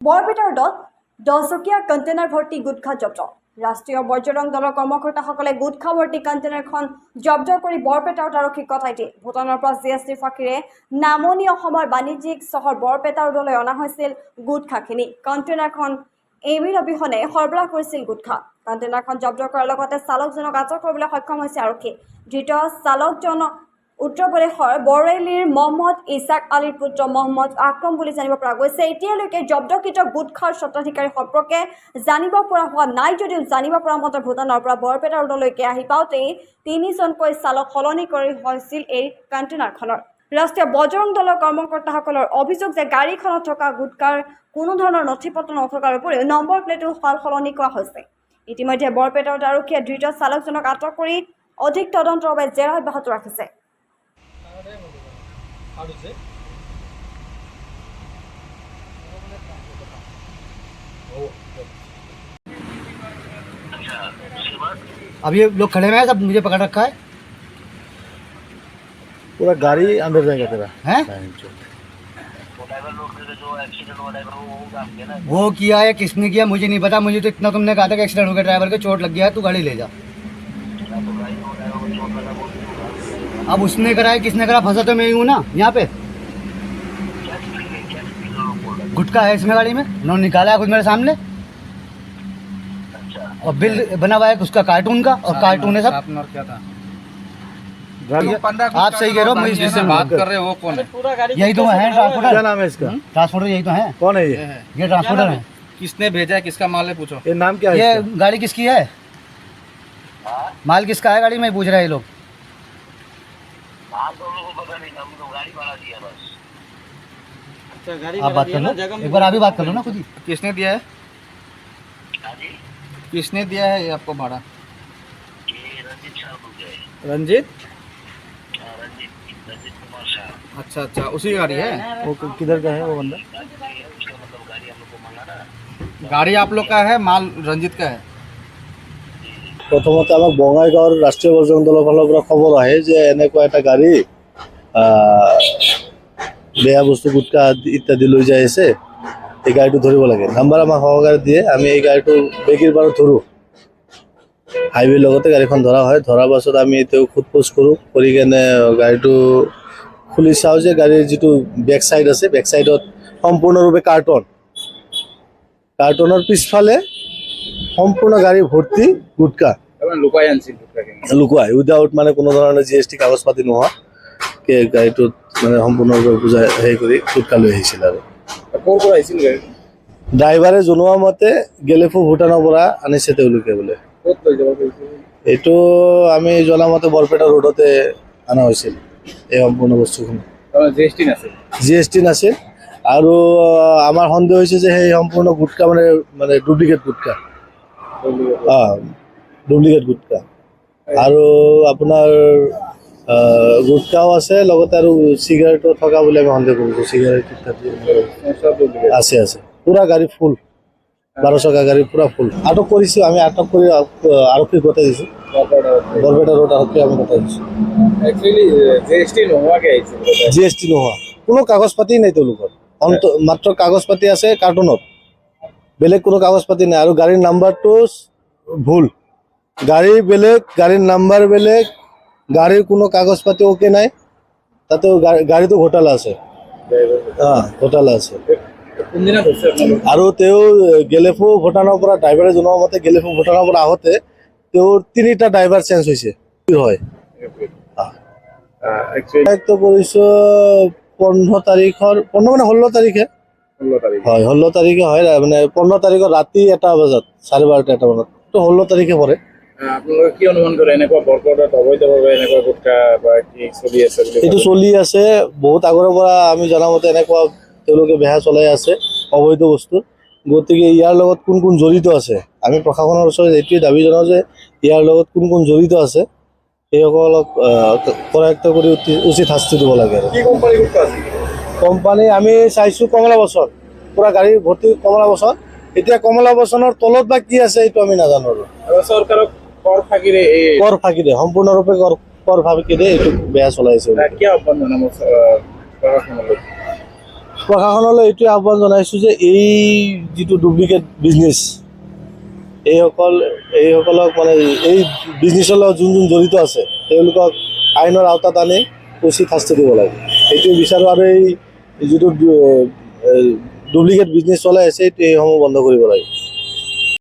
বৰপেটাৰ 10চকীয়া কণ্টেইনাৰ ভৰ্তি গুটখা জব্দ। ৰাষ্ট্ৰীয় বৰ্জৰং দলৰ কৰ্মকৰ্তাসকলে গুটখা ভৰ্তি কণ্টেইনাৰখন জব্দ কৰি বৰপেটাত আৰক্ষীক গতাই দিয়ে। ভূটানৰ পৰা জিএছটিৰ ফাঁকিৰে নামনি অসমৰ বাণিজ্যিক চহৰ বৰপেটা ৰোডলৈ অনা হৈছিল গুটখাখিনি। কণ্টেইনাৰখন এমিৰ অবিহনে সৰবৰাহ কৰিছিল গুটখা। কণ্টেইনাৰখন জব্দ কৰাৰ লগতে চালকজনক আটক কৰিবলৈ সক্ষম হৈছে আৰক্ষী। ধৃত চালকজন উত্তৰ প্ৰদেশৰ বৰেলীৰ মহম্মদ ইছাক আলীৰ পুত্ৰ মহম্মদ আকৰম বুলি জানিব পৰা গৈছে। এতিয়ালৈকে জব্দকৃত গুটখাৰ স্বত্বাধিকাৰী সম্পৰ্কে জানিব পৰা হোৱা নাই যদিও জানিব পৰা মতে ভূটানৰ পৰা বৰপেটা ৰোডলৈকে আহি পাওঁতেই 3জনকৈ চালক সলনি কৰি হৈছিল এই কণ্টেইনাৰখনৰ। ৰাষ্ট্ৰীয় বজৰং দলৰ কৰ্মকৰ্তাসকলৰ অভিযোগ যে গাড়ীখনত থকা গুটখাৰ কোনো ধৰণৰ নথি পত্ৰ নথকাৰ উপৰিও নম্বৰ প্লেটো সলনি কৰা হৈছে। ইতিমধ্যে বৰপেটাত আৰক্ষীয়ে ধৃত চালকজনক আটক কৰি অধিক তদন্তৰ বাবে জেৰা অব্যাহত ৰাখিছে। अब ये लोग खड़े हुए हैं, सब मुझे पकड़ रखा है। पूरा गाड़ी अंदर जाएगा तेरा हैं? वो किया है किसने किया मुझे नहीं पता। मुझे तो इतना तुमने कहा था कि एक्सीडेंट हो गया, ड्राइवर के चोट लग गया है, तू गाड़ी ले जा। अब उसने करा है किसने करा, फंसा तो मैं ही हूँ ना यहाँ पे। गुटखा है इसमें गाड़ी में, उन्होंने निकाला है कुछ मेरे सामने और बिल बना हुआ है उसका कार्टून का, और कार्टून है सब। क्या था? आप सही कह रहे हो, मैं जिससे बात कर रहे हो वो कौन है? यही तो है ट्रांसपोर्टर। क्या नाम है इसका? ट्रांसपोर्टर यही तो है, कौन है ये ट्रांसपोर्टर है। किसने भेजा है, किसका माल है, पूछो। ये नाम क्या है ये इसका? गाड़ी किसकी है, माल किसका है गाड़ी में पूछ रहे हैं ये लोग। आप बात कर लो एक बार, आप ही बात कर लो ना खुद ही। किसने दिया है, किसने दिया है ये आपको भाड़ा? रंजीत। अच्छा अच्छा, उसी गाड़ी है। वो किधर का है वो बंदा? गाड़ी आप लोग का है, माल रंजीत का है। প্ৰথমতে আমাক বঙাইগাঁৱৰ ৰাষ্ট্ৰীয় বজৰং দলৰ ফালৰ পৰা খবৰ আহে যে এনেকুৱা এটা গাড়ী বেয়া বস্তু গুটকা ইত্যাদি লৈ যাই আছে, এই গাড়ীটো ধৰিব লাগে। নাম্বাৰ আমাক সহকাৰে দিয়ে, আমি এই গাড়ীটো বেগীৰ পাৰত ধৰোঁ। হাইৱেৰ লগতে গাড়ীখন ধৰা হয়। ধৰাৰ পাছত আমি তেওঁক সোধ-পোছ কৰোঁ, কৰি কেনে গাড়ীটো খুলি চাওঁ যে গাড়ীৰ যিটো বেক চাইড আছে, বেক চাইডত সম্পূৰ্ণৰূপে কাৰ্টনৰ পিছফালে সম্পূৰ্ণ গাড়ী ভৰ্তি গুটকা লুকাই আনছিল লুকুৱাই, উইদাউট মানে কোনো ধৰণৰ GST কাগজ পাতি নোহোৱাকে গাড়ীটোত মানে সম্পূৰ্ণৰূপে বুজাই হেৰি কৰি গুটকা লৈ আহিছিল। আৰু ক'ৰ পৰা আহিছিল গাড়ী? ড্ৰাইভাৰে জনোৱা মতে গেলেফু ভূটানৰ পৰা আনিছে তেওঁলোকে বোলে। ক'ত লৈ যাব পাৰিছিল? এইটো আমি জনামতে বৰপেটা ৰোডতে অনা হৈছিল এই সম্পূৰ্ণ বস্তুখিনি। GST নাছিল। আৰু আমাৰ সন্দেহ হৈছে যে সেই সম্পূৰ্ণ গুটকা মানে ডুপ্লিকেট গুটকা, ডুপ্লিকেট গুটকা। আৰু আপোনাৰ গুটকাও আছে, লগতে আৰু চিগাৰেটো থকা বুলি আমি সন্দেহ কৰিছোঁ। চিগাৰেট আছে আছে, পুৰা গাড়ী ফুল, 12 চকা গাড়ী পুৰা ফুল। আটক কৰিছোঁ আমি, আটক কৰি আৰক্ষীক গতাই দিছোঁ। বৰপেটা ৰোড আৰক্ষী আমি গতাই দিছোঁ। GST নোহোৱা কোনো কাগজ পাতি নাই তেওঁলোকৰ, মাত্ৰ কাগজ পাতি আছে কাৰ্টুনত, বেলেগ কোনো কাগজ পাতি নাই। আৰু গাড়ীৰ নাম্বাৰটো ভুল, গাড়ী বেলেগ, গাড়ীৰ নাম্বাৰ বেলেগ, গাড়ীৰ কোনো কাগজ পাতি অ'কে নাই। তাতেও গাড়ীটো ঘোটালা আছে, ঘোটালা আছে। আৰু তেওঁ গেলেফু ভূটানৰ পৰা, ড্ৰাইভাৰে জনোৱা মতে গেলেফু ভূটানৰ পৰা আহোঁতে তেওঁৰ 3টা ড্ৰাইভাৰ চেঞ্জ হৈছে। হয় কৰিছোঁ 15 তাৰিখৰ, 15 মানে 16 তাৰিখে হয়, 16 তাৰিখে হয়। মানে 15 তাৰিখৰ ৰাতি 1 বজাত, 12:30 1 বজাত, তো 16 তাৰিখে পৰে। আপোনালোকে কি অনুমান কৰে এনেকুৱা বৰপেটাত অবৈধভাৱে এনেকুৱা গুটকা বা কি চলি আছে? এইটো চলি আছে বহুত আগৰে পৰা, আমি জনামতে এনেকুৱা তেওঁলোকে বেহা চলাই আছে অবৈধ বস্তু। গতিকে ইয়াৰ লগত কোন কোন জড়িত আছে, আমি প্ৰশাসনৰ ওচৰত এইটোৱে দাবী জনাওঁ যে ইয়াৰ লগত কোন কোন জড়িত আছে সেইসকলক কৰায়ত্ব কৰি উচিত শাস্তি দিব লাগে। আৰু কোম্পানী আমি চাইছোঁ কমলা বচন, পুৰা গাড়ী ভৰ্তি কমলা বচন। এতিয়া কমলা বচনৰ তলত বা কি আছে এইটো আমি নাজানো। আৰু চৰকাৰক কৰ ফাঁকিৰে সম্পূৰ্ণৰূপে কৰ ফাঁকিৰে এইটো বেয়া চলাইছে। প্ৰশাসনলৈ এইটোৱে আহ্বান জনাইছোঁ যে এই যিটো ডুপ্লিকেট বিজনেছ এইসকলক মানে এই বিজনেছৰ লগত যোন জড়িত আছে তেওঁলোকক আইনৰ আওতাত আনি উচিত শাস্তি দিব লাগে এইটোৱে বিচাৰোঁ। আৰু এই যিটো ডুপ্লিকেট বিজনেছ চলাই আছে এইসমূহ বন্ধ কৰিব লাগে।